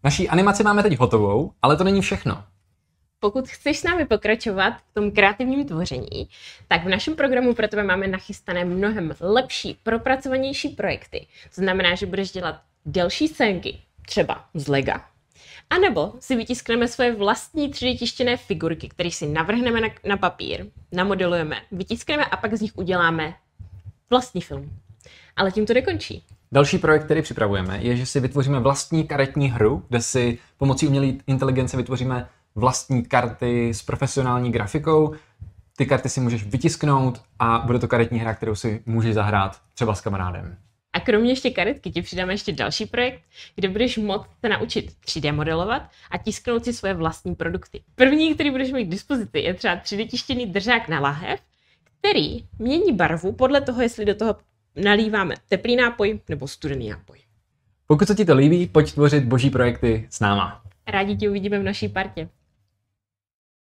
Naší animaci máme teď hotovou, ale to není všechno. Pokud chceš s námi pokračovat v tom kreativním tvoření, tak v našem programu pro tebe máme nachystané mnohem lepší, propracovanější projekty. To znamená, že budeš dělat delší scénky, třeba z lega. A nebo si vytiskneme svoje vlastní 3D tištěné figurky, které si navrhneme na papír, namodelujeme, vytiskneme a pak z nich uděláme vlastní film. Ale tím to nekončí. Další projekt, který připravujeme, je, že si vytvoříme vlastní karetní hru, kde si pomocí umělé inteligence vytvoříme vlastní karty s profesionální grafikou. Ty karty si můžeš vytisknout a bude to karetní hra, kterou si můžeš zahrát třeba s kamarádem. A kromě ještě karetky ti přidáme ještě další projekt, kde budeš moct se naučit 3D modelovat a tisknout si svoje vlastní produkty. První, který budeš mít k dispozici, je třeba 3D tištěný držák na lahev, který mění barvu podle toho, jestli do toho nalíváme teplý nápoj nebo studený nápoj. Pokud se ti to líbí, pojď tvořit boží projekty s náma. Rádi tě uvidíme v naší partě.